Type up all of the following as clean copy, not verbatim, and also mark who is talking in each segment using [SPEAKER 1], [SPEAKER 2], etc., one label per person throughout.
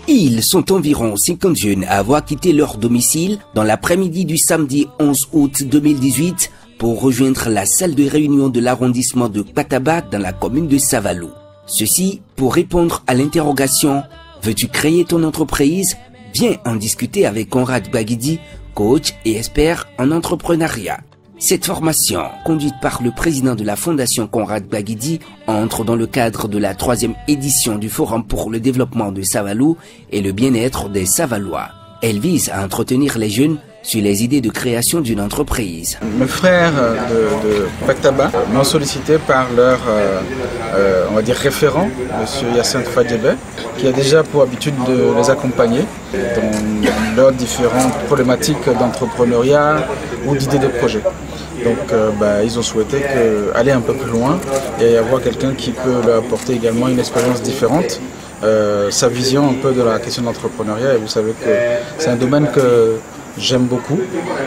[SPEAKER 1] Ils sont environ 50 jeunes à avoir quitté leur domicile dans l'après-midi du samedi 11 août 2018 pour rejoindre la salle de réunion de l'arrondissement de Kwataba dans la commune de Savalou. Ceci pour répondre à l'interrogation « Veux-tu créer ton entreprise ?» Viens en discuter avec Conrad Baguidi, coach et expert en entrepreneuriat. Cette formation, conduite par le président de la Fondation Conrad Baguidi, entre dans le cadre de la 3e édition du Forum pour le développement de Savalou et le bien-être des Savalois. Elle vise à entretenir les jeunes sur les idées de création d'une entreprise.
[SPEAKER 2] Mes frères de Kwataba m'ont sollicité par leur on va dire référent, M. Yassine Fadjebe, qui a déjà pour habitude de les accompagner dans leurs différentes problématiques d'entrepreneuriat ou d'idées de projet. Donc ils ont souhaité aller un peu plus loin et avoir quelqu'un qui peut leur apporter également une expérience différente, sa vision un peu de la question de l'entrepreneuriat. Et vous savez que c'est un domaine que j'aime beaucoup,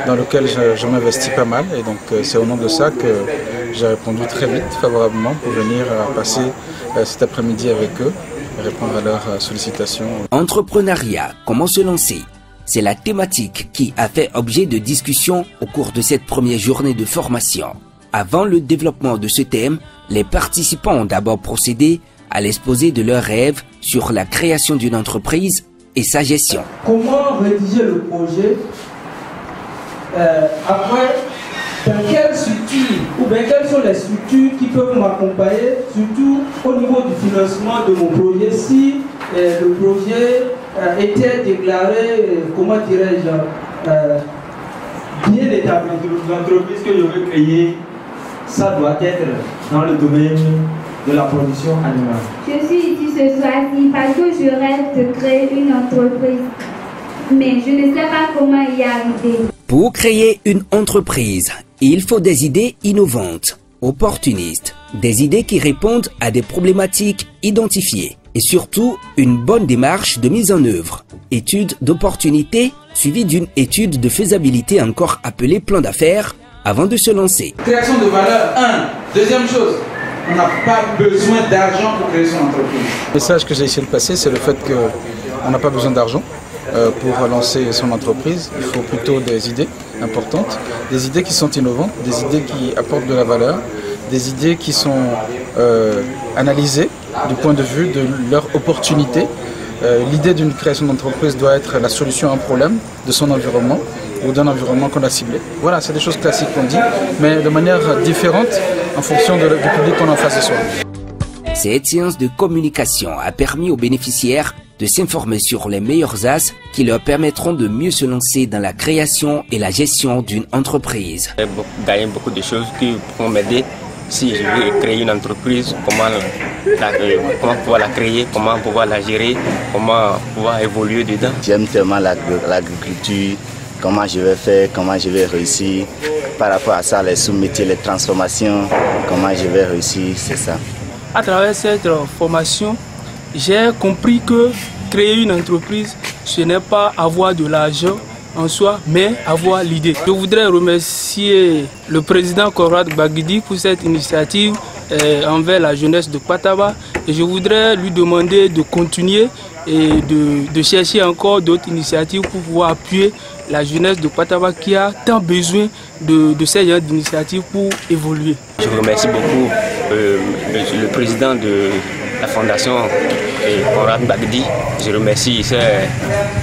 [SPEAKER 2] dans lequel je m'investis pas mal, et donc c'est au nom de ça que j'ai répondu très vite, favorablement, pour venir passer cet après-midi avec eux et répondre à leurs sollicitations.
[SPEAKER 1] Entrepreneuriat, comment se lancer? C'est la thématique qui a fait objet de discussion au cours de cette première journée de formation. Avant le développement de ce thème, les participants ont d'abord procédé à l'exposé de leurs rêves sur la création d'une entreprise et sa gestion.
[SPEAKER 3] Comment rédiger le projet? Après, dans quelle structure ou bien quelles sont les structures qui peuvent m'accompagner, surtout au niveau du financement de mon projet, si le projet était déclaré, comment dirais-je, bien établi.
[SPEAKER 4] L'entreprise que je veux créer, ça doit être dans le domaine de la production animale.
[SPEAKER 5] Je suis ici ce soir-ci parce que je rêve de créer une entreprise, mais je ne sais pas comment y arriver.
[SPEAKER 1] Pour créer une entreprise, il faut des idées innovantes, opportunistes, des idées qui répondent à des problématiques identifiées et surtout une bonne démarche de mise en œuvre. Étude d'opportunité suivie d'une étude de faisabilité encore appelée plan d'affaires avant de se lancer.
[SPEAKER 3] Création de valeur, 1. Deuxième chose, on n'a pas besoin d'argent pour créer son entreprise.
[SPEAKER 2] Le message que j'ai essayé de passer, c'est le fait qu'on n'a pas besoin d'argent pour lancer son entreprise. Il faut plutôt des idées importantes, des idées qui sont innovantes, des idées qui apportent de la valeur, des idées qui sont analysées du point de vue de leur opportunité. L'idée d'une création d'entreprise doit être la solution à un problème de son environnement ou d'un environnement qu'on a ciblé. Voilà, c'est des choses classiques qu'on dit, mais de manière différente en fonction du public qu'on a en face de soi.
[SPEAKER 1] Cette séance de communication a permis aux bénéficiaires de s'informer sur les meilleurs axes qui leur permettront de mieux se lancer dans la création et la gestion d'une entreprise.
[SPEAKER 6] J'ai gagné beaucoup de choses qui pourront m'aider si je veux créer une entreprise, comment pouvoir la créer, comment pouvoir la gérer, comment pouvoir évoluer dedans.
[SPEAKER 7] J'aime tellement l'agriculture, comment je vais faire, comment je vais réussir. Par rapport à ça, les sous-métiers, les transformations, comment je vais réussir, c'est ça.
[SPEAKER 8] À travers cette formation, j'ai compris que créer une entreprise, ce n'est pas avoir de l'argent en soi, mais avoir l'idée. Je voudrais remercier le président Conrad Baguidi pour cette initiative envers la jeunesse de Kwataba, et je voudrais lui demander de continuer et de chercher encore d'autres initiatives pour pouvoir appuyer la jeunesse de Kwataba qui a tant besoin de ces genres d'initiatives pour évoluer.
[SPEAKER 6] Je remercie beaucoup le président de la fondation Conrad Baguidi. Je remercie ses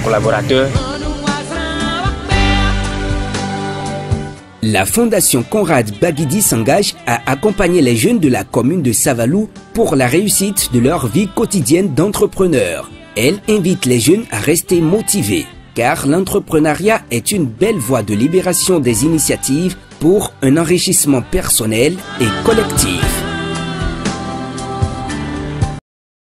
[SPEAKER 6] collaborateurs.
[SPEAKER 1] La Fondation Conrad Baguidi s'engage à accompagner les jeunes de la commune de Savalou pour la réussite de leur vie quotidienne d'entrepreneur. Elle invite les jeunes à rester motivés, car l'entrepreneuriat est une belle voie de libération des initiatives pour un enrichissement personnel et collectif.